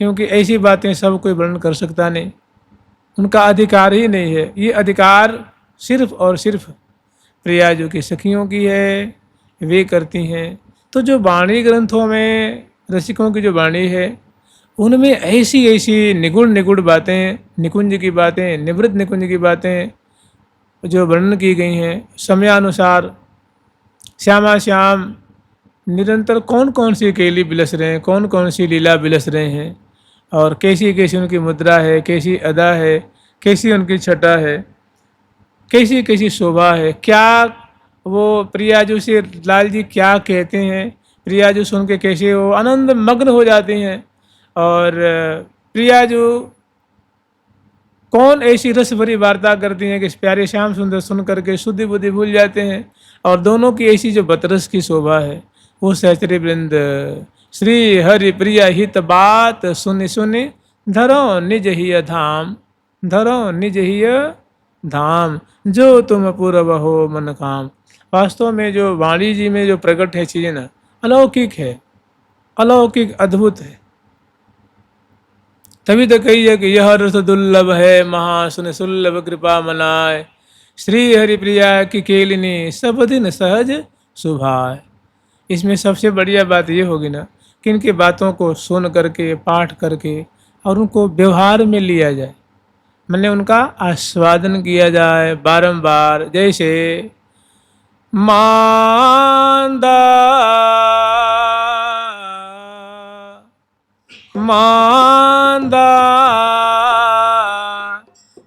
क्योंकि ऐसी बातें सब कोई वर्णन कर सकता नहीं, उनका अधिकार ही नहीं है। ये अधिकार सिर्फ और सिर्फ प्रिया जो कि सखियों की है, वे करती हैं। तो जो वाणी ग्रंथों में रसिकों की जो वाणी है, उनमें ऐसी ऐसी निगुण निगुण बातें, निकुंज की बातें, निवृत्त निकुंज की बातें जो वर्णन की गई हैं, समयानुसार श्यामा श्याम निरंतर कौन कौन सी केली बिलस रहे हैं, कौन कौन सी लीला बिलस रहे हैं, और कैसी कैसी उनकी मुद्रा है, कैसी अदा है, कैसी उनकी छटा है, कैसी कैसी शोभा है, क्या वो प्रियाजू से लाल जी क्या कहते हैं, प्रियाजू सुन के कैसे वो आनंद मग्न हो जाते हैं, और प्रियाजू कौन ऐसी रस भरी वार्ता करती हैं कि इस प्यारे श्याम सुंदर सुन करके शुद्धि बुद्धि भूल जाते हैं। और दोनों की ऐसी जो बतरस की शोभा है, वो सहचरी वृंद श्री हरि प्रिया हित बात सुनि सुनि धरो निज ही धाम, धरो निज ही धाम, जो तुम पूर्व हो मन काम। वास्तव में जो वाणी जी में जो प्रकट है चीज़ें ना, अलौकिक है, अलौकिक अद्भुत है। तभी तो कही है कि यह रस दुर्लभ है, महासुन सुलभ कृपा मनाए, श्री हरिप्रिया की केलिनी सब दिन सहज सुभाए। इसमें सबसे बढ़िया बात ये होगी ना कि इनकी बातों को सुन करके, पाठ करके और उनको व्यवहार में लिया जाए, मैंने उनका आस्वादन किया जाए बारंबार। जैसे मांदा मांदा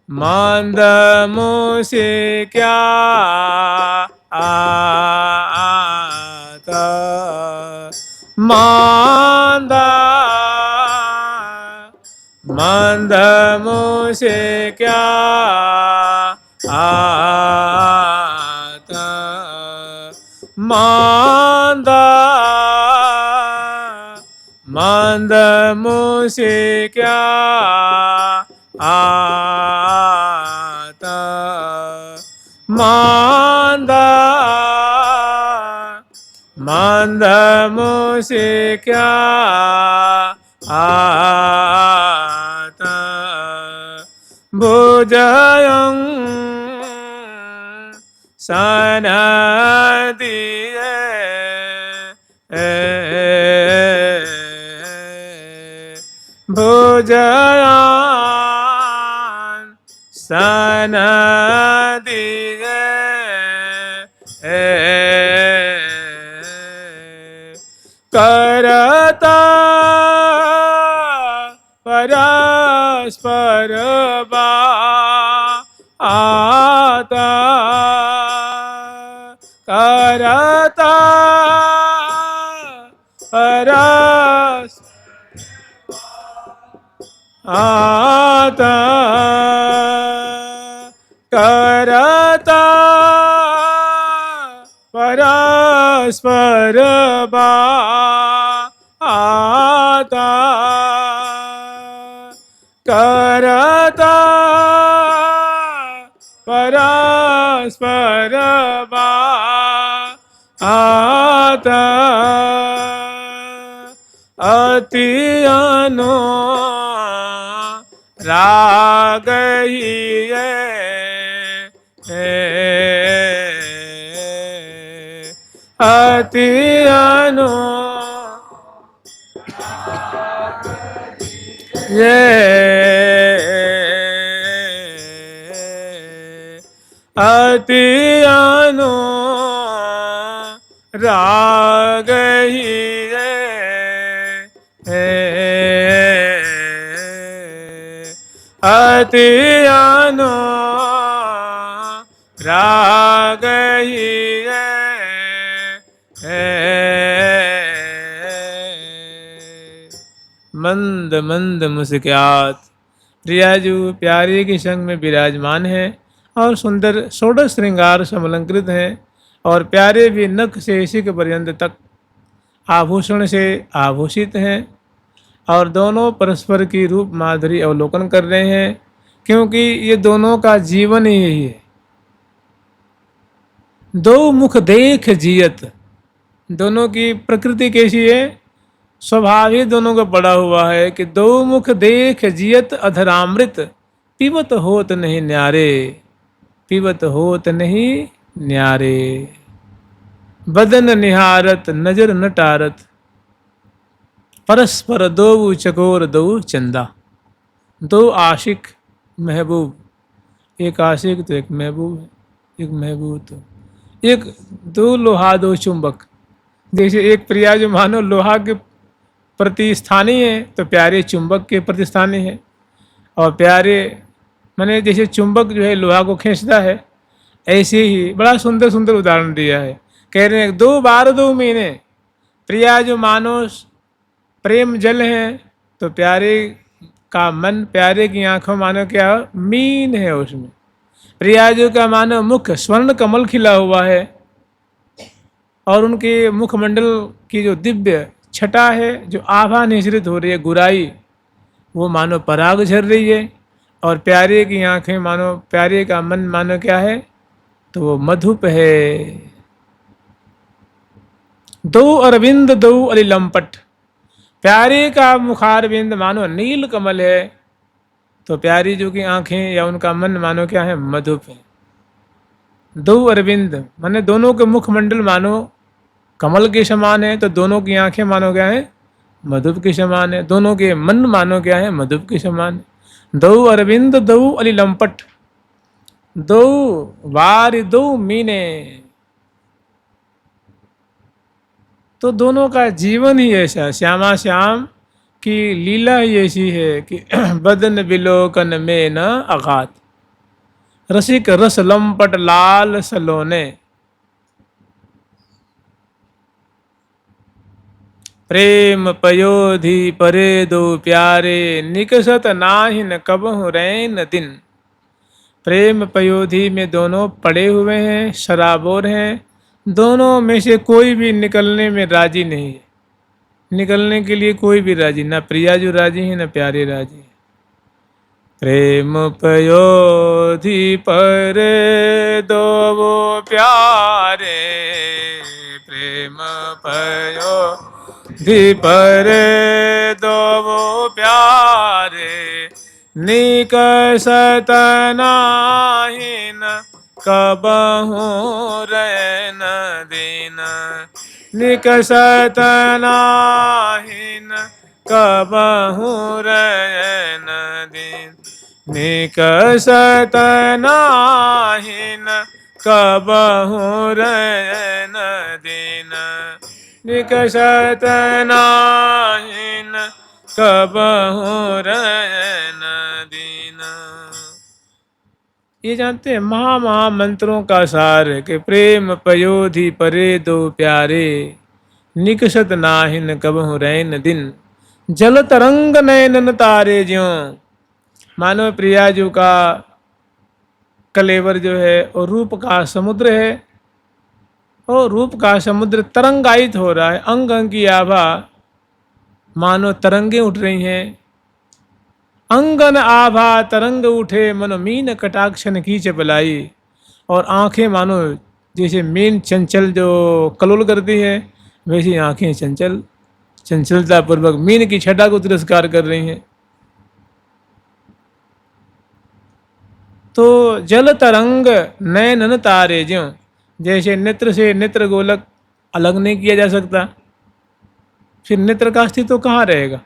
मांदा मुझसे क्या आता, मांदा मांदा मुझसे क्या आता, मांदा मांदा मुझसे क्या आता, मांदा मांदा मुझसे क्या आता, भुजयं सनदिये भुजयान सनदिये करता परस्पर आता, करता परस आता, करता परस्पर आता, करता परस्पर आता, अति राग ही अति अति राग ही अति राग ही मंद मंद मुस्कुरात। प्रियाजू प्यारे के संग में विराजमान है और सुंदर षोडश श्रृंगार से अलंकृत हैं, और प्यारे भी नख से शिख पर्यंत तक आभूषण से आभूषित हैं, और दोनों परस्पर की रूप माधुरी अवलोकन कर रहे हैं, क्योंकि ये दोनों का जीवन ही यही है। दो मुख देख जियत, दोनों की प्रकृति कैसी है, स्वभाव ही दोनों का पड़ा हुआ है कि दो मुख देख जियत अधरामृत, पीवत होत नहीं न्यारे, पीवत होत नहीं न्यारे। बदन निहारत नजर न टारत, परस्पर दो चकोर दो चंदा। दो आशिक महबूब, एक आशिक तो एक महबूब है, एक महबूब तो एक, दो लोहा दो चुंबक। जैसे एक प्रिया जो मानो लोहा के प्रतिस्थानी है तो प्यारे चुंबक के प्रतिस्थानी है, और प्यारे माने जैसे चुंबक जो है लोहा को खींचता है, ऐसे ही बड़ा सुंदर सुंदर उदाहरण दिया है। कह रहे हैं दो बार दो महीने, प्रिया जो मानो प्रेम जल है तो प्यारे का मन, प्यारे की आंखों मानो क्या मीन है उसमें। प्रिया जो का मानो मुख स्वर्ण कमल खिला हुआ है, और उनके मुखमंडल की जो दिव्य छटा है, जो आभा निश्रित हो रही है गुराई, वो मानो पराग झर रही है। और प्यारे की आंखें मानो, प्यारे का मन मानो क्या है, तो वो मधुप है। दो अरविंद दो अली लंपट, प्यारे का मुखारविंद मानो नील कमल है, तो प्यारी जो की आंखें या उनका मन मानो क्या है, मधुप है। दो अरविंद माने दोनों के मुखमंडल मानो कमल के समान है, तो दोनों की आंखें मानो क्या है, मधुप के समान है। दोनों के मन मानो क्या है, मधुप के समान है। दो अरविंद दो अली लंपट, दो वार दो मीने। तो दोनों का जीवन ही ऐसा, श्यामा श्याम की लीला ही ऐसी है कि बदन बिलोकन में न अघात, रसिक रस लंपट लाल सलोने। प्रेम पयोधि परे दो प्यारे, निकसत नाहिन कबहु रैन दिन। प्रेम पयोधि में दोनों पड़े हुए हैं, शराबोर हैं, दोनों में से कोई भी निकलने में राजी नहीं है। निकलने के लिए कोई भी राजी, ना प्रिया जो राजी है ना प्यारे राजी है। प्रेम पयोधि परे दो वो प्यारे, प्रेम पयोधि परे दो वो प्यारे, निकसत नाहिन कबहु रैन दिन। निकसत नाहिन कबहु रैन दिन, निकसत नाहिन कबहु रैन दिन। निकसत नाहिन कबहु रैन दिन। ये जानते हैं महा मंत्रों का सार है कि प्रेम पयोधि परे दो प्यारे, निकसत नाहिन कबहु रैन दिन। जल तरंग नयनन तारे ज्यों, मानो प्रियाजू का कलेवर जो है और रूप का समुद्र है, और रूप का समुद्र तरंगायित हो रहा है। अंग अंग की आभा मानो तरंगे उठ रही हैं। अंगन आभा तरंग उठे, मनो मीन कटाक्षन खींच बलाई। और आंखें मानो जैसे मीन चंचल जो कलोल करती है, वैसी आंखें चंचल चंचलता पूर्वक मीन की छटा को तिरस्कार कर रही हैं। तो जल तरंग नयनन तारे ज्यों, जैसे नेत्र से नेत्र गोलक अलग नहीं किया जा सकता, फिर नेत्र का अस्तित्व कहाँ रहेगा।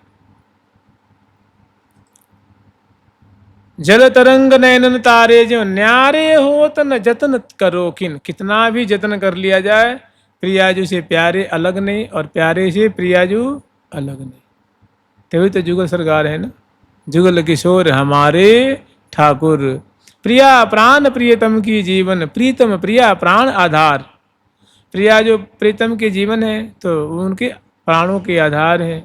जल तरंग नयनन तारे ज्यों, न्यारे होत न जतन करो किन। कितना भी जतन कर लिया जाए, प्रियाजू से प्यारे अलग नहीं और प्यारे से प्रियाजू अलग नहीं। तभी तो जुगल सरकार है ना, जुगल किशोर हमारे ठाकुर। प्रिया प्राण प्रियतम की जीवन, प्रीतम प्रिया प्राण आधार। प्रिया जो प्रीतम के जीवन है तो उनके प्राणों के आधार है।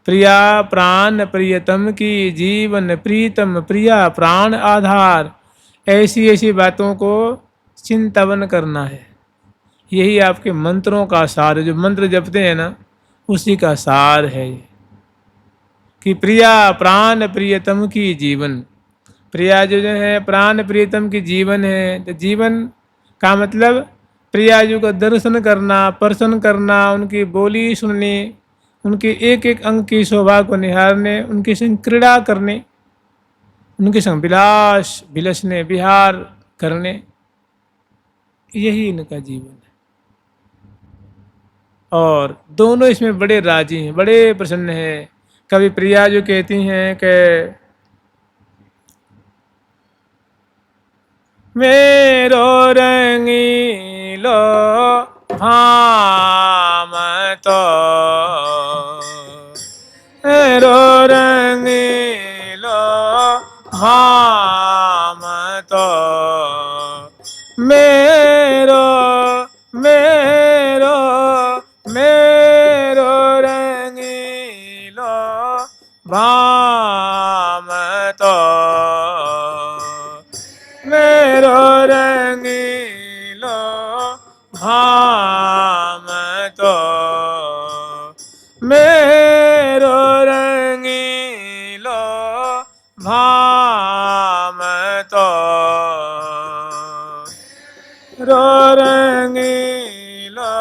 प्रिया प्राण प्रियतम की जीवन, प्रीतम प्रिया प्राण आधार। ऐसी ऐसी बातों को चिंतवन करना है। यही आपके मंत्रों का सार है, जो मंत्र जपते हैं ना उसी का सार है कि प्रिया प्राण प्रियतम की जीवन। प्रिया जो है प्राण प्रियतम की जीवन है, तो जीवन का मतलब प्रिया जी का दर्शन करना, प्रसन्न करना, उनकी बोली सुननी, उनके एक एक अंग की शोभा को निहारने, उनके संग क्रीड़ा करने, उनके संग विलास विलसने विहार करने, यही इनका जीवन है। और दोनों इसमें बड़े राजी हैं, बड़े प्रसन्न हैं। कभी प्रिया जो कहती हैं कि मेरो रंगीलो भाम तो, मेरो रंगीलो भाम तो, मेरो मेरो मेरो रंगीलो भाम तो, मेरो रंगीलो भाम तो, मेरो रंगीलो भाम तो, रो रंगीलो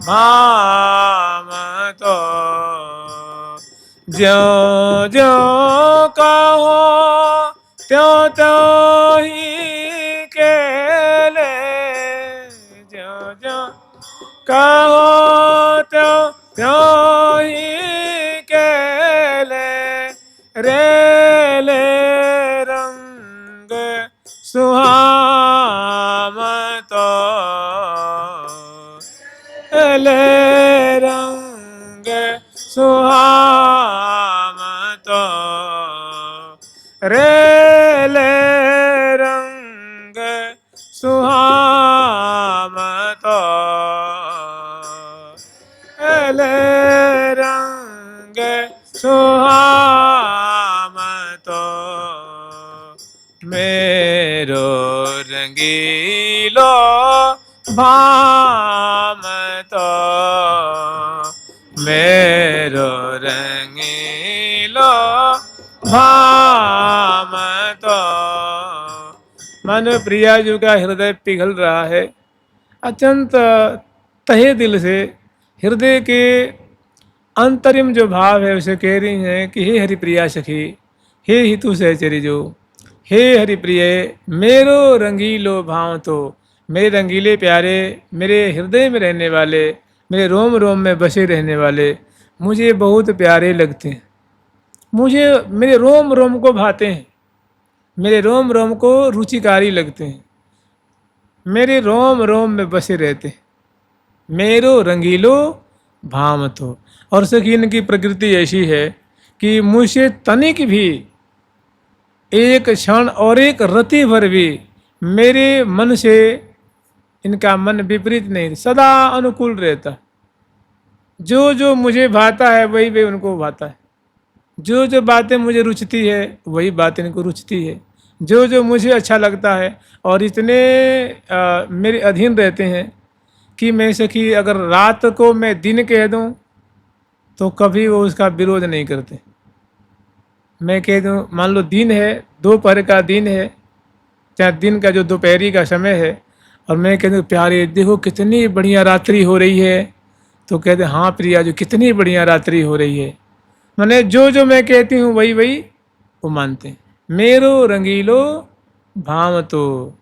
भाम तो, ज्यों ज्यों कहो त्यों त्यों ही केले, ज्यों ज्यों कहो त्यों त्यों ही केले, रेले रंग सुहाम तो, ले रंग सुहाम तो, रेले रंग सुहाम तो, ले रंग सुहाम तो, मेरो रंगीलो भाम तो, मेरो रंगीलो भाम तो। मानो प्रिया जी का हृदय पिघल रहा है, अत्यंत तहे दिल से हृदय के अंतरिम जो भाव है उसे कह रही हैं कि हे हरिप्रिया सखी, हे हितु सहचरी जो, हे हरिप्रिय, मेरो रंगीलो भाव तो, मेरे रंगीले प्यारे, मेरे हृदय में रहने वाले, मेरे रोम रोम में बसे रहने वाले मुझे बहुत प्यारे लगते हैं, मुझे मेरे रोम रोम को भाते हैं, मेरे रोम रोम को रुचिकारी लगते हैं, मेरे रोम रोम में बसे रहते हैं, मेरो रंगीलो भाम तो। और सखी इनकी प्रकृति ऐसी है कि मुझसे तनिक भी एक क्षण और एक रति भर भी मेरे मन से इनका मन विपरीत नहीं, सदा अनुकूल रहता। जो जो मुझे भाता है वही वही उनको भाता है, जो जो बातें मुझे रुचती है वही बात इनको रुचती है, जो जो मुझे अच्छा लगता है। और इतने मेरे अधीन रहते हैं कि मैं सखी अगर रात को मैं दिन कह दूं तो कभी वो उसका विरोध नहीं करते। मैं कह दूं मान लो दिन है, दोपहर का दिन है, चाहे दिन का जो दोपहरी का समय है, और मैं कह दूं प्यारे देखो कितनी बढ़िया रात्रि हो रही है, तो कहते हाँ प्रिया जो कितनी बढ़िया रात्रि हो रही है। मैंने जो जो मैं कहती हूँ वही वही वो मानते हैं। मेरो रंगीलो भाव तो,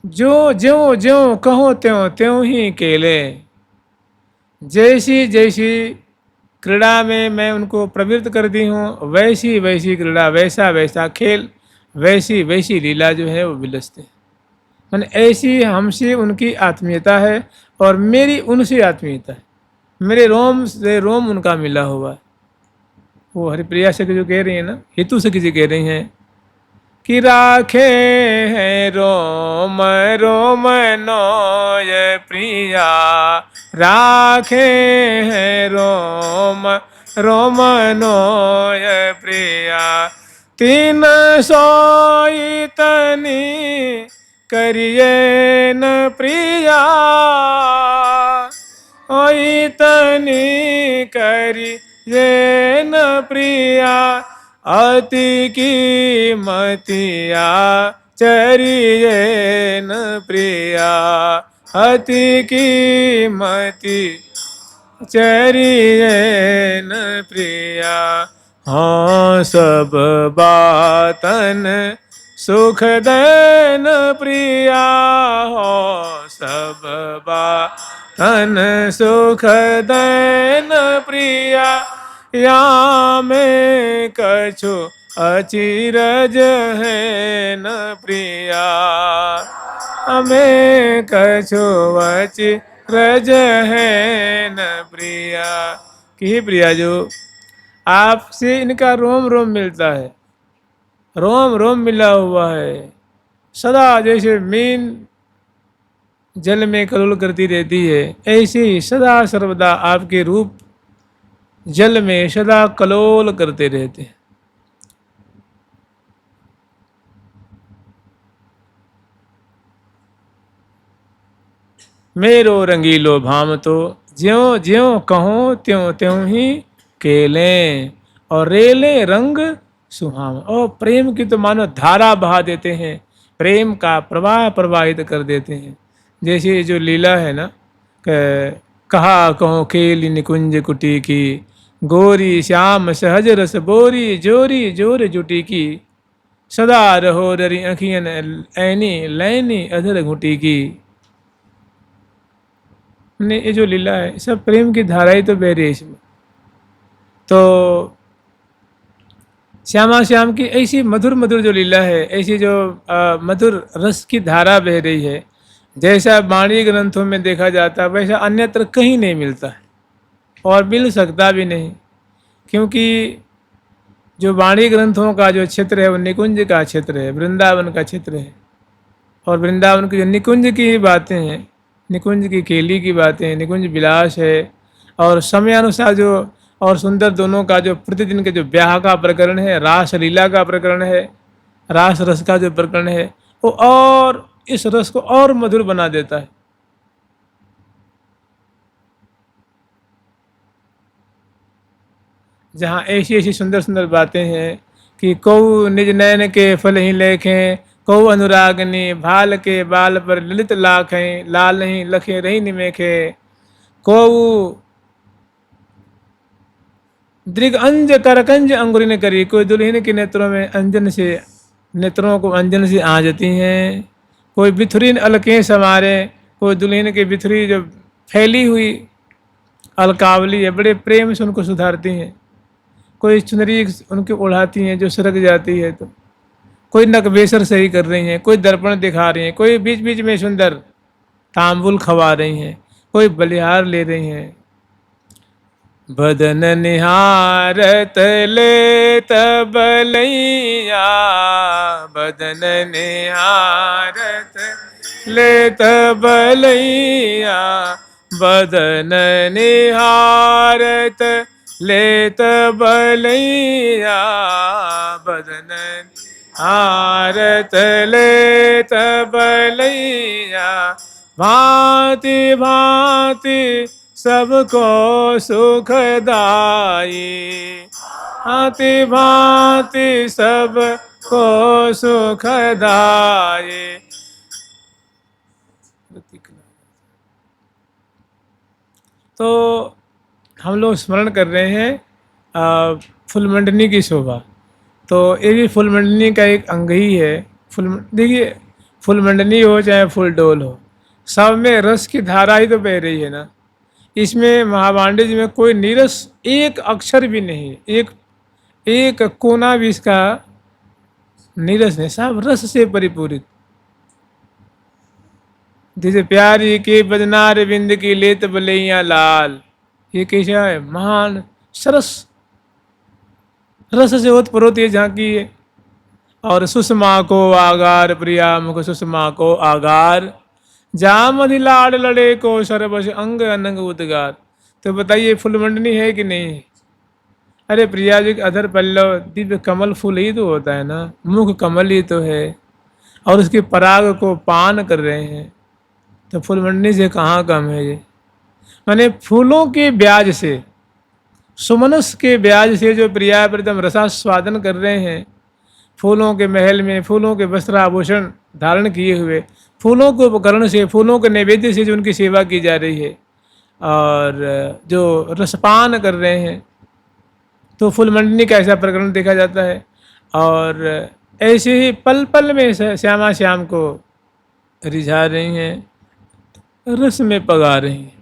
जो ज्यों ज्यों कहो त्यों त्यों ही केले, जैसी जैसी क्रीड़ा में मैं उनको प्रवृत्त करती हूँ वैसी वैसी क्रीड़ा, वैसा वैसा खेल, वैसी वैसी लीला जो है वो विलसते हैं। मैंने ऐसी हमसे उनकी आत्मीयता है और मेरी उनसे आत्मीयता है, मेरे रोम से रोम उनका मिला हुआ है। वो हरिप्रिया से जो कह रही है ना, हेतु से किसी कह रही हैं कि राखे है रोम रोम नोय प्रिया, राखे है रोम रोम नोय प्रिया, तीन सोई तनी करिए न प्रिया, ओई तनी करिए न प्रिया, अति की मतिया चरिए न प्रिया, अति की मति चरियन प्रिया हो सब बातन सुख दैन प्रिया हो सब बातन सुख दैन प्रिया या में कछु अचिरज है न प्रिया हमें कछु अचिरज है न प्रिया कि हे प्रिया जो आपसे इनका रोम रोम मिलता है, रोम रोम मिला हुआ है, सदा जैसे मीन जल में कलोल करती रहती है ऐसे ही सदा सर्वदा आपके रूप जल में सदा कलोल करते रहते हैं। मेरो रंगीलो भाम तो ज्यों ज्यों कहो त्यों त्यों ही केलें और रेले रंग सुहाम। और प्रेम की तो मानो धारा बहा देते हैं, प्रेम का प्रवाह प्रवाहित कर देते हैं। जैसे ये जो लीला है ना, कहा कहो खेली निकुंज कुटी की गोरी श्याम सहज रस बोरी जोरी जोर जुटी की सदा रहो डरी अखियन ऐनी लैनी अधर घुटी की। ने ये जो लीला है सब प्रेम की धारा ही तो बह रही है इसमें। तो श्यामा श्याम की ऐसी मधुर मधुर जो लीला है, ऐसी जो मधुर रस की धारा बह रही है, जैसा वाणी ग्रंथों में देखा जाता है वैसा अन्यत्र कहीं नहीं मिलता है और मिल सकता भी नहीं। क्योंकि जो वाणी ग्रंथों का जो क्षेत्र है वो निकुंज का क्षेत्र है, वृंदावन का क्षेत्र है। और वृंदावन की जो निकुंज की ही बातें हैं, निकुंज की केली की बातें, निकुंज विलास है और समयानुसार जो और सुंदर दोनों का जो प्रतिदिन के जो ब्याह का प्रकरण है, रास लीला का प्रकरण है, रास रस का जो प्रकरण है, वो और इस रस को और मधुर बना देता है। जहाँ ऐसी ऐसी सुंदर सुंदर बातें हैं कि कौ निज नयन के फल ही लेखें, कौ अनुरागनी भाल के बाल पर ललित लाखें, लाल नहीं लखे रही निमेखे, कौ दृग अंज करकंज अंगुरी ने करी। कोई दुल्हन के नेत्रों में अंजन से, नेत्रों को अंजन से आजती हैं, कोई बिथुरीन अलकें समारे, कोई दुल्हन की बिथुरी जो फैली हुई अलकावली है बड़े प्रेम से उनको सुधारती हैं, कोई चुनरी उनकी उड़ाती हैं जो सरक जाती है, तो कोई नकबेसर सही कर रही हैं, कोई दर्पण दिखा रही हैं, कोई बीच बीच में सुंदर तांबुल खवा रही हैं, कोई बलिहार ले रही हैं। बदन निहारत ले तबलैया, बदन निहारत ले तबलैया, बदन निहारत ले तबलैया, बदन निहारत ले तबलैया, भांति भांति सबको सुखदाई, भांति भांति सबको सुखदाई। तो हम लोग स्मरण कर रहे हैं फुलमंडनी की शोभा। तो ये भी फुलमंडनी का एक अंग ही है। देखिए फुलमंडनी हो चाहे फुल डोल हो, सब में रस की धारा ही तो बह रही है ना। इसमें महावाणी जी में कोई नीरस एक अक्षर भी नहीं, एक कोना भी इसका नीरस नहीं, सब रस से परिपूरित। जैसे प्यारी के बदनार बिंद की लेत बलैया लाल, ये कैसा है, महान सरस रस से ओतप्रोत ये झांकी है। और सुषमा को आगार प्रिया मुख सुषमा को आगार, जामधि लाड लड़े को सरबस अंग अनंग उद्गार। तो बताइए फुलमंडनी है कि नहीं है? अरे प्रिया जी के अधर पल्लव दिव्य कमल फूल ही तो होता है ना, मुख कमल ही तो है और उसके पराग को पान कर रहे हैं, तो फुलमंडनी से कहाँ कम है ये। माने फूलों के ब्याज से, सुमनस के ब्याज से जो प्रिया प्रीतम रसास्वादन कर रहे हैं, फूलों के महल में फूलों के वस्त्र आभूषण धारण किए हुए, फूलों के उपकरण से, फूलों के नैवेद्य से जो उनकी सेवा की जा रही है, और जो रसपान कर रहे हैं, तो फूल मंडनी का ऐसा प्रकरण देखा जाता है। और ऐसे ही पल पल में श्यामा श्याम को रिझा रही हैं, रस में पगा रही हैं।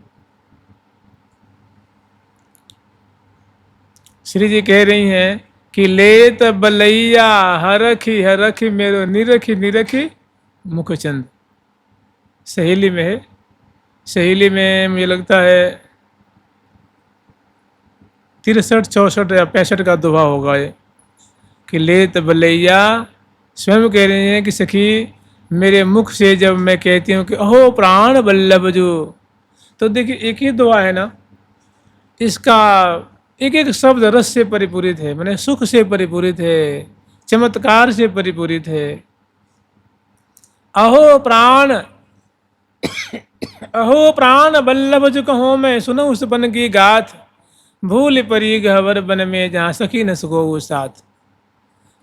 श्री जी कह रही हैं कि लेत बलैया हरखी हरखी मेरो निरखी निरखी मुखचंद। सहेली में है, सहेली में मुझे लगता है 63 64 या 65 का दोहा होगा ये, कि लेत बलैया स्वयं कह रही हैं कि सखी मेरे मुख से जब मैं कहती हूँ कि अहो प्राण वल्लभ जो, तो देखिए एक ही दुआ है ना, इसका एक एक शब्द रस से परिपूरित है, माने सुख से परिपूरित है, चमत्कार से परिपूरित है। अहो प्राण, अहो प्राण वल्लभ जो कहो मैं सुनो उस बन की गाथ, भूल परी गहवर बन में जहाँ सखी न सको वो साथ।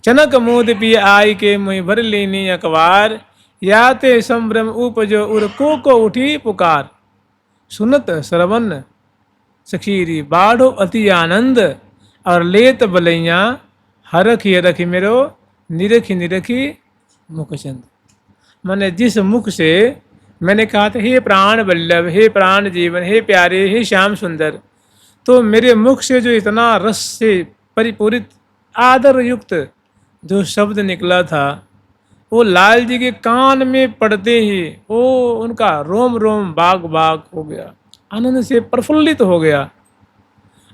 चनक मोद पी आई के मुँह भर लेनी अखबार, याते संभ्रम उपजो उर को उठी पुकार। सुनत श्रवण सखीरी बाढ़ो अति आनंद, और लेत बलैया हरखी हरखी मेरो निरखी निरखी मुखचंद। मैंने जिस मुख से मैंने कहा था हे प्राण वल्लभ, हे प्राण जीवन, हे प्यारे, हे श्याम सुंदर, तो मेरे मुख से जो इतना रस से परिपूरित आदर युक्त जो शब्द निकला था, वो लाल जी के कान में पड़ते ही वो उनका रोम रोम बाग बाग हो गया, आनंद से प्रफुल्लित हो गया।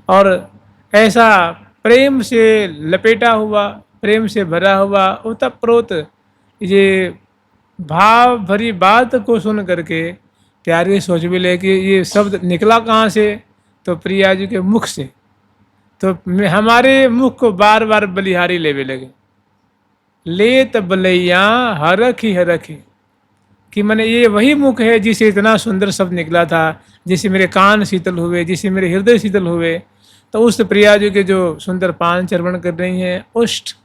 और ऐसा प्रेम से लपेटा हुआ, प्रेम से भरा हुआ ओतप्रोत ये भाव भरी बात को सुन करके प्यारे सोच भी ले कि ये शब्द निकला कहाँ से, तो प्रिया जी के मुख से। तो हमारे मुख को बार बार बलिहारी लेवे लगे, लेत बलैया हरखी हरखी, कि मैंने ये वही मुख है जिसे इतना सुंदर शब्द निकला था, जिसे मेरे कान शीतल हुए, जिसे मेरे हृदय शीतल हुए। तो उस प्रिया जी के जो सुंदर पान चर्वण कर रही हैं, उष्ट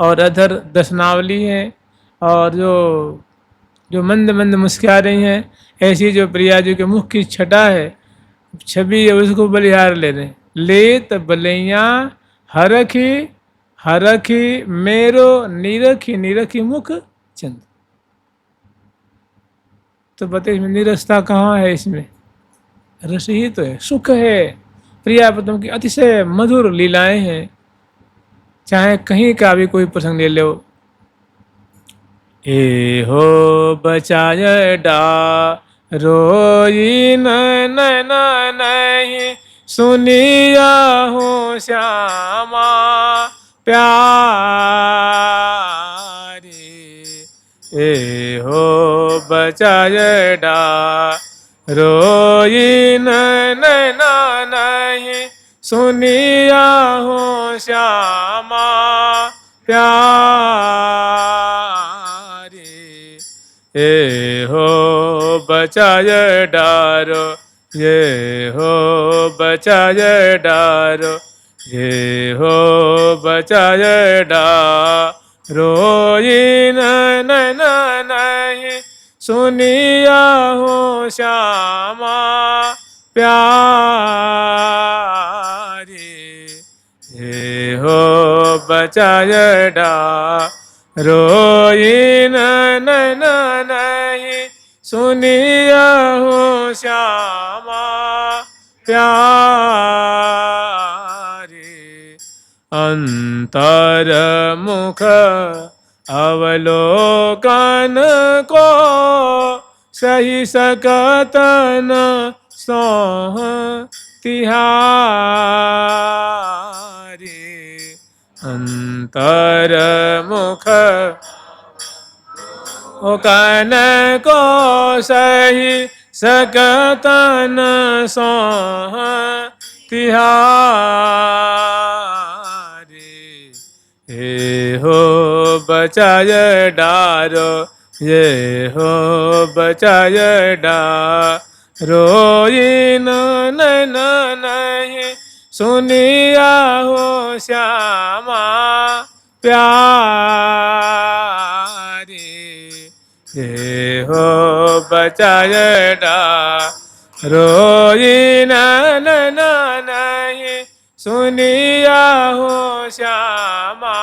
और अधर दशनावली हैं, और जो जो मंद मंद मुस्कुरा रही हैं, ऐसी जो प्रिया जी के मुख की छटा है, छवि है, उसको बलिहार ले रहे हैं। लेत बलैया हरखी हरखी मेरो निरखी निरखी मुख चंद। तो बताइए इसमें निरसता कहाँ है? इसमें रस ही तो है, सुख है, प्रियापतम की अतिशय मधुर लीलाएं हैं। चाहे कहीं का भी कोई प्रसंग ले लो, ए हो बचाय डा रोई न नहीं सुनिया हो श्यामा प्यारी। ए हो बचाय डा रोई न नहीं सुनिया हो श्यामा प्यारी। ए हो बचाय डारो, ये हो बचाय डारो, ये हो बचाय डारो नहीं सुनिया हो श्यामा प्यारी। ये हो बचाय डारो नहीं सुनिया हो श्यामा प्यारी। अंतर मुख अवलोकन को सही सकत न सोह तिहारी। अंतर मुख ओ कन को सही सकत न सोह तिहारी। ये हो बचाय डारो, ये हो बचाय डारो नहीं सुनिया हो श्यामा प्यारी। ये हो बचाय रोई नैन नहीं सुनिया हो श्यामा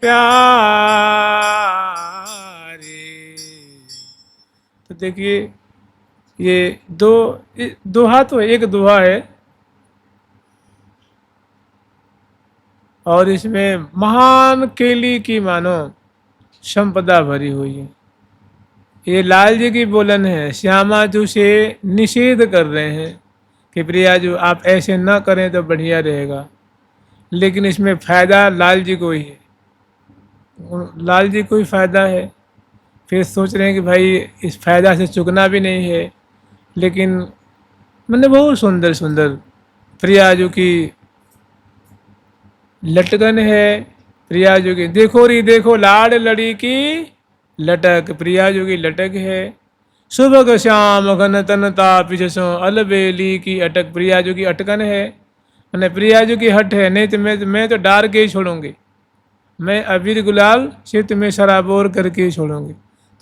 प्यारी। तो देखिए ये दोहा तो एक दोहा है और इसमें महान केली की मानो संपदा भरी हुई है। ये लाल जी की बोलन है, श्यामा जी से निषेध कर रहे हैं कि प्रिया जी आप ऐसे ना करें तो बढ़िया रहेगा, लेकिन इसमें फायदा लाल जी को ही है, लाल जी को ही फायदा है। फिर सोच रहे हैं कि भाई इस फायदा से चुकना भी नहीं है, लेकिन मैंने बहुत सुंदर सुंदर प्रियाजू की लटकन है। प्रियाजू की देखो री देखो लाड लड़ी की लटक, प्रियाजू की लटक है। सुबह श्याम घन तनता पिछसो अलबेली की अटक, प्रियाजू की अटकन है, मैंने प्रियाजू की हट है। नहीं तो मैं तो डार के ही छोड़ूंगी, मैं अबीर गुलाल से तुम्हें शराबोर करके ही छोड़ूंगी।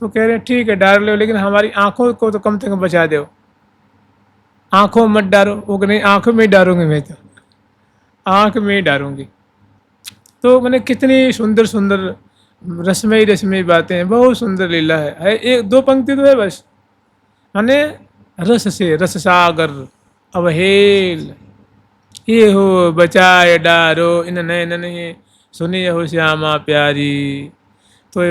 तो कह रहे हैं ठीक है डार लो, लेकिन हमारी आंखों को तो कम से कम बचा दो, आंखों मत डारो। वो नहीं आंखों में ही डारूंगी, मैं तो आंख में ही डारूंगी। तो मैंने कितनी सुंदर सुंदर रसमयी रसमयी बातें हैं, बहुत सुंदर लीला है। एक दो पंक्ति तो है बस, माने रस से रस सागर अवहेल ये हो बचाए डारो इन नैन नहीं सुनिए हो श्यामा प्यारी। तो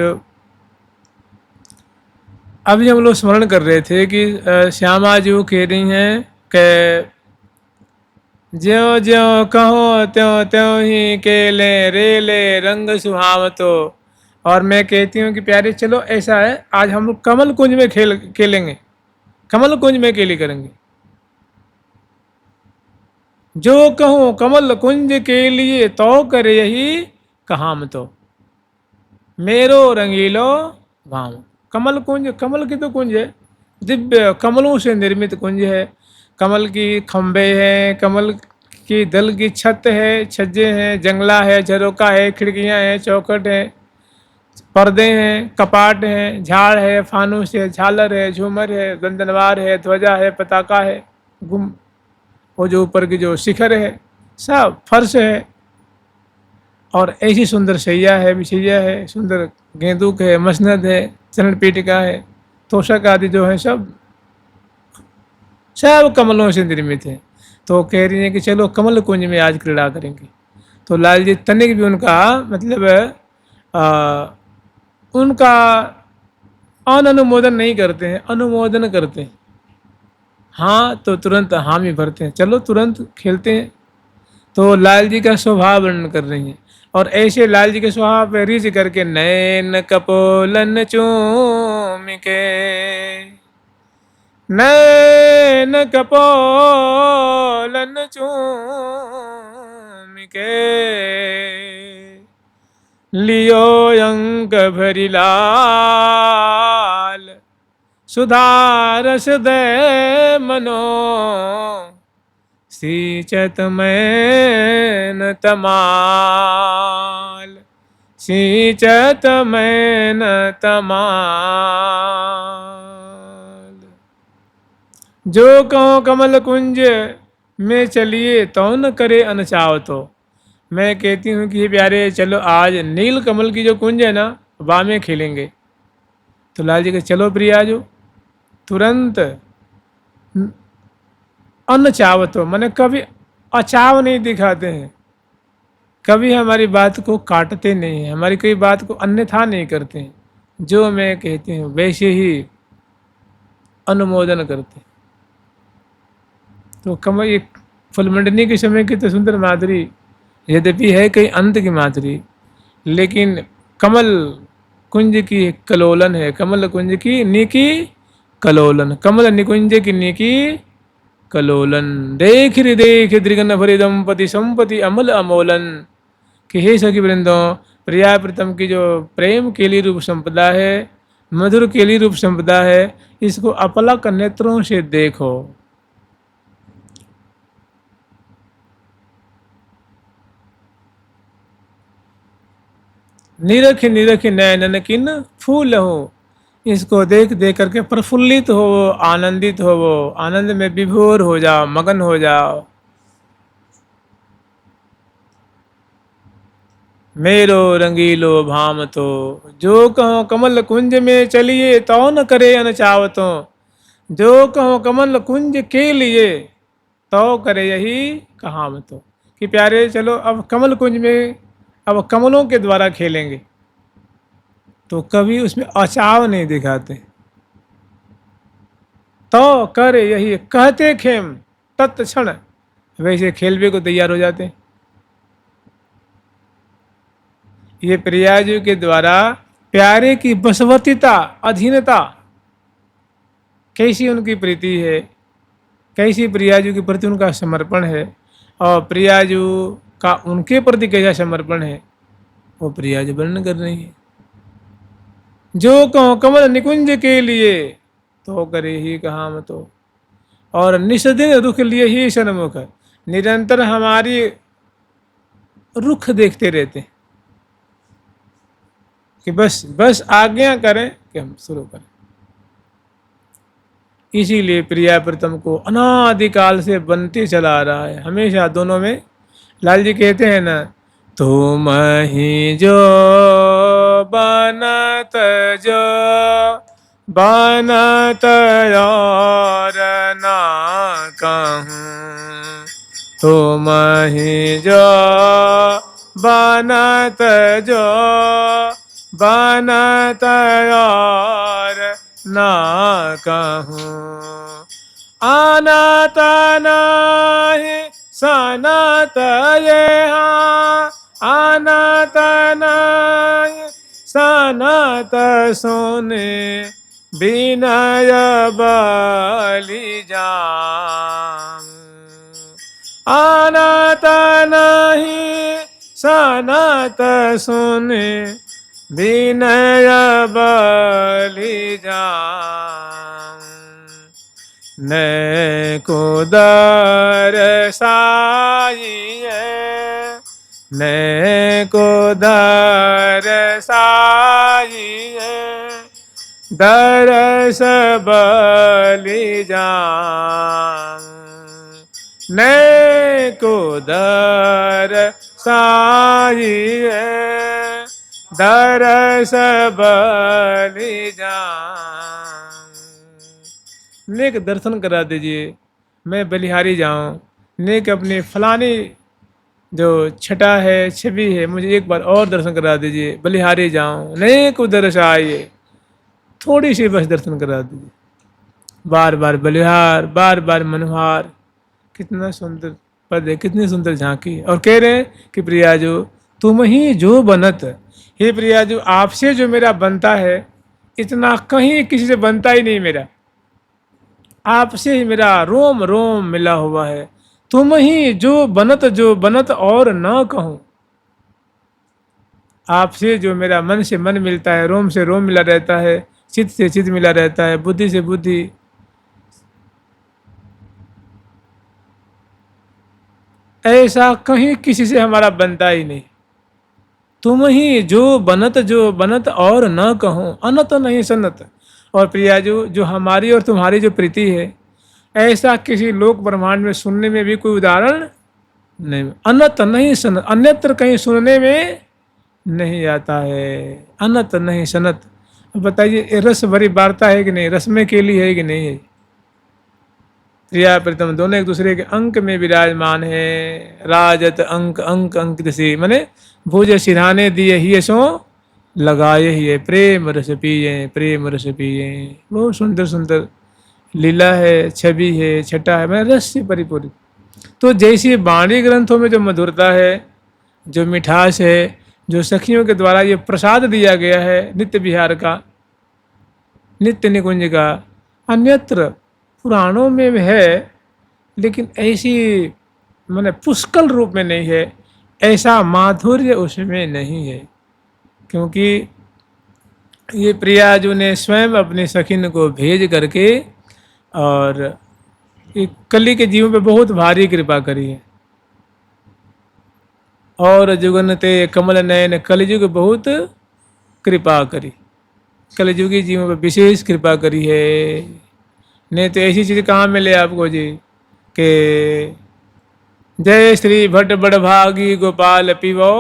अभी हम लोग स्मरण कर रहे थे कि श्यामा जी वो कह रही हैं कि ज्यों ज्यों कहो त्यों त्यों ही केले रेले रंग सुहाव तो। और मैं कहती हूँ कि प्यारे चलो ऐसा है, आज हम लोग कमल कुंज में खेलेंगे, कमल कुंज में केली करेंगे। जो कहूँ कमल कुंज के लिए तो कर यही कहाम तो, मेरो रंगीलो भाम। कमल कुंज, कमल की तो कुंज है, दिव्य कमलों से निर्मित कुंज है। कमल की खंबे हैं, कमल की दल की छत है, छज्जे हैं, जंगला है, झरोका है, खिड़कियां हैं, चौखट है, पर्दे हैं, कपाट हैं, झाड़ है, फानूस है, झालर है, झूमर है, दंदनवार है, ध्वजा है, पताका है, गुम वो जो ऊपर की जो शिखर है, सब फर्श है। और ऐसी सुंदर सैया है, बिछैया है, सुंदर गेंदूक है, मसनद है, चरण पीटिका है, तोशक आदि जो है सब सब कमलों से निर्मित है। तो कह रही है कि चलो कमल कुंज में आज क्रीड़ा करेंगे। तो लाल जी तनिक भी उनका मतलब उनका अनुमोदन नहीं करते हैं, अनुमोदन करते हैं। हाँ तो तुरंत हामी भरते हैं, चलो तुरंत खेलते हैं। तो लाल जी का स्वभाव वर्णन कर रही हैं, और ऐसे लाल जी के स्वभाव पे रीझ करके नैन कपोलन चूम के, नैन कपोलन चूम के, लियो अंक भरी लाल सुधारस दे मनो, सींचत मैन तमाल, सींचत मैन तमाल। जो कहो कमल कुंज में चलिए तो न करे अनचाव तो। मैं कहती हूँ कि प्यारे चलो आज नील कमल की जो कुंज है ना वहाँ में खेलेंगे। तो लाल जी के चलो प्रिया जो तुरंत अनचाव तो मैंने कभी अचाव नहीं दिखाते हैं, कभी हमारी बात को काटते नहीं हैं, हमारी कोई बात को अन्यथा नहीं करते हैं, जो मैं कहती हूँ वैसे ही अनुमोदन करते हैं। तो कमल ये फुलमंडनी के समय की तो सुंदर माधुरी यद्यपि है कहीं अंत की माधुरी, लेकिन कमल कुंज की कलोलन है, कमल कुंज की नीकी कलोलन, कमल निकुंज की नीकी कलोलन। देख रे देख दृगन भरे दंपति संपति अमल अमोलन। कि हे सखी वृंदों, प्रिया प्रीतम की जो प्रेम केली रूप संपदा है, मधुर केली रूप संपदा है, इसको अपलक नेत्रों से देखो। निरख निरख नैनन किन फूल हो, इसको देख देख करके प्रफुल्लित हो वो, आनंदित हो वो, आनंद में विभोर हो जाओ, मगन हो जाओ। मेरो रंगीलो भाम तो, जो कहो कमल कुंज में चलिए तो न करे अनचावतो, जो कहो कमल कुंज के लिए तो करे यही कहावतो। कि प्यारे चलो अब कमल कुंज में, अब कमलों के द्वारा खेलेंगे, तो कभी उसमें अचाव नहीं दिखाते। तो करे यही कहते खेम तत्क्षण वैसे खेलवे को तैयार हो जाते हैं। ये प्रियाजू के द्वारा प्यारे की बसवर्तीता, अधीनता, कैसी उनकी प्रीति है, कैसी प्रियाजू के प्रति उनका समर्पण है, और प्रियाजू का उनके प्रति कैसा समर्पण है, वो प्रियाजू वर्णन कर रही है। जो कहो कमल निकुंज के लिए तो करे ही कहा तो, और निष्दिन रुख लिए ही सन्मुख, निरंतर हमारी रुख देखते रहते हैं कि बस बस आज्ञा करें कि हम शुरू करें। इसीलिए प्रिया प्रीतम को अनादिकाल से बनते चला आ रहा है, हमेशा दोनों में। लाल जी कहते हैं ना, तुम ही जो बनत जो बनत और ना कहूँ, तुम ही जो बनत जो बनत और ना कहूँ, अनत नहीं सनत यहाँ, अनत नहीं सनत सुने विनय बलि जाम, अनत नहीं सनत सुने विनय बलि जाम, नै को दरसाइए, नै को दरसाइए, दरस बलि जाम, नै को दरसाइए, दरस बलि जाम। नेक दर्शन करा दीजिए, मैं बलिहारी जाऊं, नेक अपने फलानी जो छटा है, छवि है, मुझे एक बार और दर्शन करा दीजिए, बलिहारी जाऊं, नेक दर्श आइए, थोड़ी सी बस दर्शन करा दीजिए। बार बार बलिहार, बार बार मनोहार, कितना सुंदर पद है, कितनी सुंदर झांकी। और कह रहे हैं कि प्रियाजू तुम ही जो बनत, हे प्रियाजू आपसे जो मेरा बनता है, इतना कहीं किसी से बनता ही नहीं मेरा, आपसे ही मेरा रोम रोम मिला हुआ है। तुम ही जो बनत और न कहूँ, आपसे जो मेरा मन से मन मिलता है, रोम से रोम मिला रहता है, चित्त से चित्त मिला रहता है, बुद्धि से बुद्धि, ऐसा कहीं किसी से हमारा बनता ही नहीं। तुम ही जो बनत और न कहूँ, अनत नहीं सनत। और प्रियाजू जो हमारी और तुम्हारी जो प्रीति है, ऐसा किसी लोक ब्रह्मांड में सुनने में भी कोई उदाहरण नहीं। अनत नहीं सनत, अन्यत्र कहीं सुनने में नहीं आता है, अनत नहीं सनत। बताइए रस भरी वार्ता है कि नहीं, रस में केली है कि नहीं है। प्रिया प्रीतम दोनों एक दूसरे के अंक में विराजमान है। राजत अंक अंक अंकित से, मैंने भुज सिरहाने दिए ही सो लगाए ही है, प्रेम रस पिए, प्रेम रस पिए। बहुत सुंदर सुंदर लीला है, छवि है, छटा है, मैंने रस से परिपूर्ण। तो जैसी वाणी ग्रंथों में जो मधुरता है, जो मिठास है, जो सखियों के द्वारा ये प्रसाद दिया गया है नित्य विहार का, नित्य निकुंज का, अन्यत्र पुराणों में भी है, लेकिन ऐसी मैंने पुष्कल रूप में नहीं है, ऐसा माधुर्य उसमें नहीं है। क्योंकि ये प्रियाजू ने स्वयं अपनी सखिन को भेज करके और ये कली के जीवन पे बहुत भारी कृपा करी है। और जुगनते कमल नयन कलयुग बहुत कृपा करी। कलयुगी जीवों पर विशेष कृपा करी है। नहीं तो ऐसी चीज़ कहाँ मिले आपको जी कि जय श्री भट्ट बड़भागी गोपाल पिबो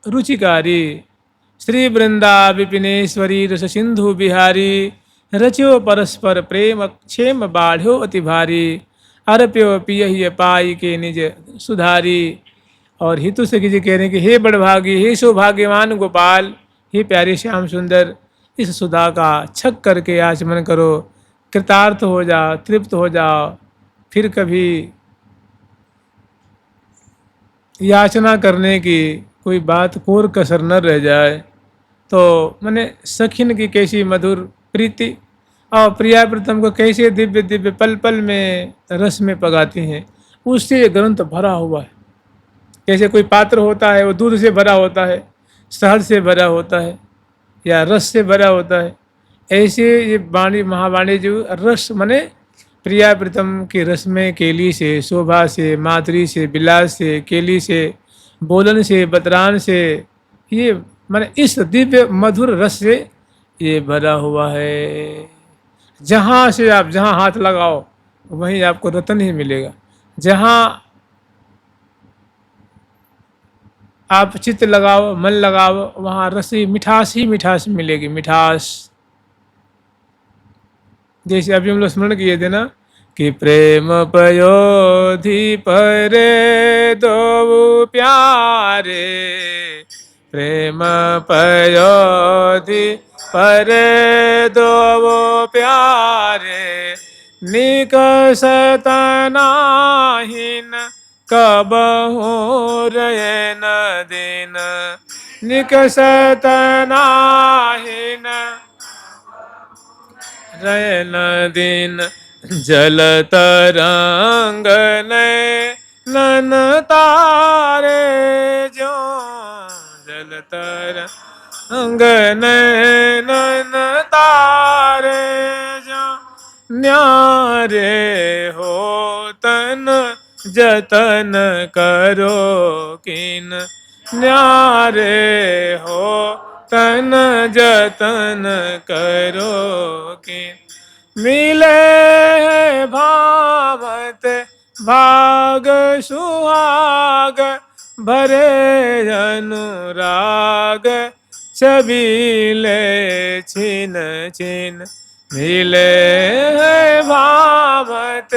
रुचिकारी, श्री वृंदा विपिनेश्वरी रस सिंधु बिहारी, रच्यो परस्पर प्रेम क्षेम बाढ़ो अति भारी, अरप्यो पिय पाई के निज सुधारी। और हितु सखी जी कह रहे हैं कि हे बड़भागी, हे सौभाग्यवान गोपाल, हे प्यारे श्याम सुंदर, इस सुधा का छक करके आचमन करो, कृतार्थ हो जाओ, तृप्त हो जाओ, फिर कभी याचना करने की कोई बात कोर कसर न रह जाए। तो मैंने सखिन की कैसी मधुर प्रीति और प्रिया प्रीतम को कैसे दिव्य दिव्य पल पल में रस में पगाती हैं, उससे ये ग्रंथ भरा हुआ है। जैसे कोई पात्र होता है वो दूध से भरा होता है, शहद से भरा होता है या रस से भरा होता है, ऐसे ये वाणी महावाणी जो रस माने प्रिया प्रीतम के रस में केली से, शोभा से, माधुरी से, विलास से, केली से, बोलन से, बतरान से, ये माने इस दिव्य मधुर रस से ये भरा हुआ है। जहाँ से आप जहाँ हाथ लगाओ वहीं आपको रतन ही मिलेगा। जहाँ आप चित्त लगाओ, मन लगाओ, वहाँ रस ही मिठास मिलेगी, मिठास। जैसे अभी हम लोग स्मरण किए थे ना कि प्रेम पयोधि परे दो प्यारे, प्रेम पयोधि परे दो प्यारे, निकसत नाहिन कबहु रयन दिन, निकसत नाहिन रयन दिन, जल तरंग नैनन तारे जो, जल तरंग नैनन तारे जो, न्यारे हो तन जतन करो किन, न्यारे हो तन जतन करो किन, मिले भावत भाग सुहाग, भरे अनुराग छबीले छिन छिन, मिले भावत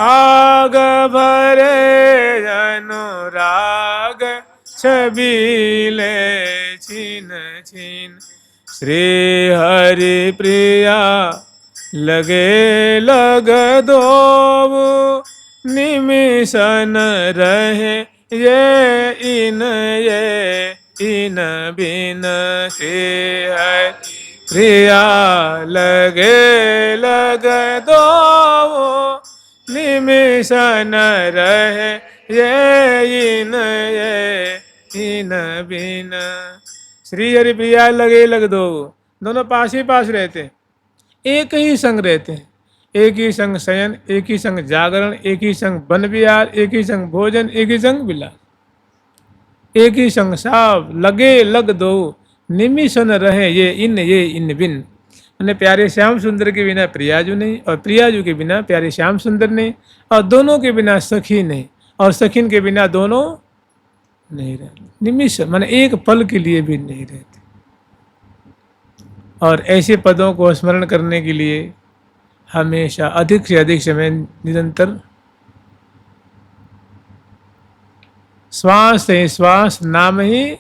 आग भरे अनुराग छबीले छिन छिन, श्री हरि प्रिया लगे लग दो, निमिषन रहे ये इन बिन, श्री हरि प्रिया लगे लग दो, निमिषन रहे ये इन बिन। श्री हरि प्रिया लगे लग दो, दोनों पास ही पास रहते हैं, एक ही संग रहते हैं, एक ही संग शयन, एक ही संग जागरण, एक ही संग वन विहार, एक ही संग भोजन, एक ही संग विलास, एक ही संग साव लगे लग दो, निमिषन रहे ये इन बिन। मैंने प्यारे श्याम सुंदर के बिना प्रियाजू नहीं, और प्रियाजू के बिना प्यारे श्याम सुंदर नहीं, और दोनों के बिना सखी नहीं, और सखीन के बिना दोनों नहीं रहते। निमिष माने एक पल के लिए भी नहीं रहते। और ऐसे पदों को स्मरण करने के लिए हमेशा अधिक से अधिक समय निरंतर श्वास से श्वास नाम ही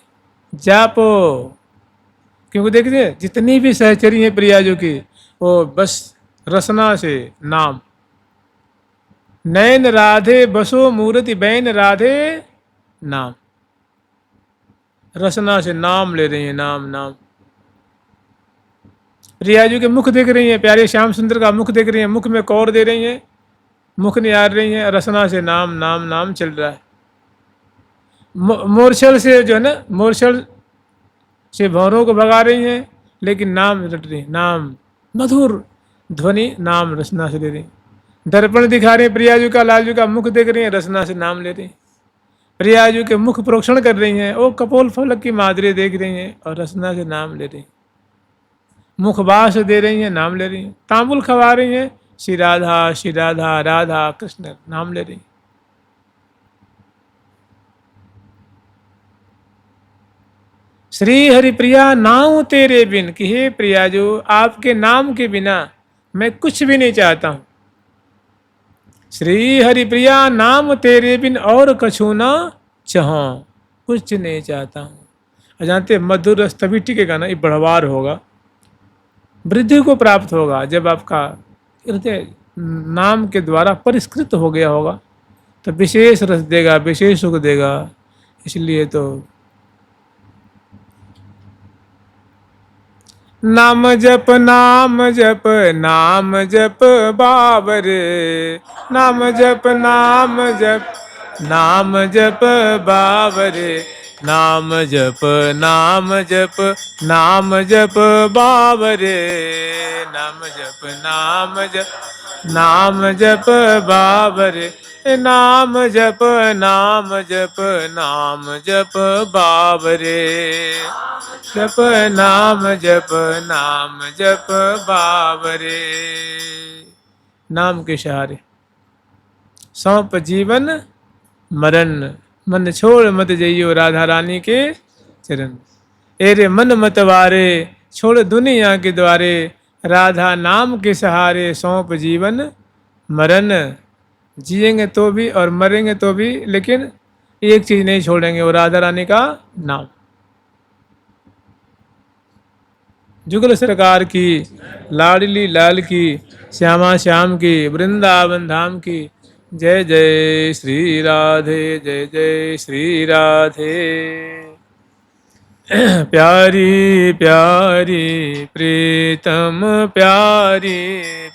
जापो। क्योंकि देखिए जितनी भी सहचरी हैं प्रियाजू की, वो बस रसना से नाम, नैन राधे बसो मूर्ति बैन राधे नाम, रसना से नाम ले रही है, नाम नाम। प्रियाजू के मुख देख रही हैं, प्यारे श्याम सुंदर का मुख देख रही हैं, मुख में कौर दे रही हैं, मुख निहार रही हैं, रसना से नाम नाम नाम चल रहा है। मोरछल से जो है ना, मोरछल से भौरों को भगा रही हैं, लेकिन नाम रट रही, नाम मधुर ध्वनि नाम रसना से ले रही। दर्पण दिखा रहे हैं प्रियाजू का, लालजू का मुख देख रही हैं, रसना से नाम ले रही। प्रियाजू के मुख प्रोक्षण कर रही हैं, वो कपोल फलक की माधुर्य देख रही हैं और रसना से नाम ले रही हैं, मुखबास दे रही हैं, नाम ले रही हैं, तांबुल खवा रही हैं, श्री राधा श्री राधा राधा कृष्ण नाम ले रही हैं। श्री हरिप्रिया नाम तेरे बिन, कि हे प्रिया जो आपके नाम के बिना मैं कुछ भी नहीं चाहता हूं। श्री हरिप्रिया नाम तेरे बिन और कछु न चाहो, कुछ नहीं चाहता हूं। जानते मधुर रस तभी टिकेगा ना, ये बढ़वार होगा, वृद्धि को प्राप्त होगा जब आपका हृदय नाम के द्वारा परिष्कृत हो गया होगा, तो विशेष रस देगा, विशेष सुख देगा। इसलिए तो नाम जप नाम जप नाम जप बाबरे, नाम जप नाम जप नाम जप बाबरे, नाम जप नाम जप नाम जप बाबरे, नाम जप नाम जप नाम जप बाबरे, नाम जप नाम जप नाम जप बाबरे, जप नाम जप नाम जप बाबरे। नाम के सहारे सौंप जीवन मरण, मन छोड़ मत जइयो राधा रानी के चरण। एरे मन मतवारे छोड़ दुनिया के द्वारे, राधा नाम के सहारे सौंप जीवन मरण। जिएंगे तो भी और मरेंगे तो भी, लेकिन एक चीज नहीं छोड़ेंगे, वो राधा रानी का नाम। जुगल सरकार की, लाडली लाल की, श्यामा श्याम की, वृंदावन धाम की। जय जय श्री राधे, जय जय श्री राधे। प्यारी प्यारी प्रीतम प्यारी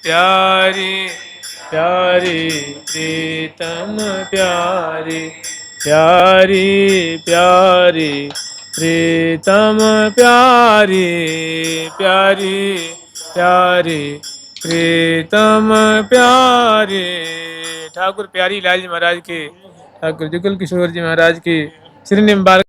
प्यारी प्यारी प्रीतम प्यारी प्यारी प्यारी प्रीतम प्यारी प्यारी प्यारी प्रीतम प्यारी। ठाकुर प्यारी लाल जी महाराज की, ठाकुर जुगल किशोर जी महाराज की, श्री निम्बार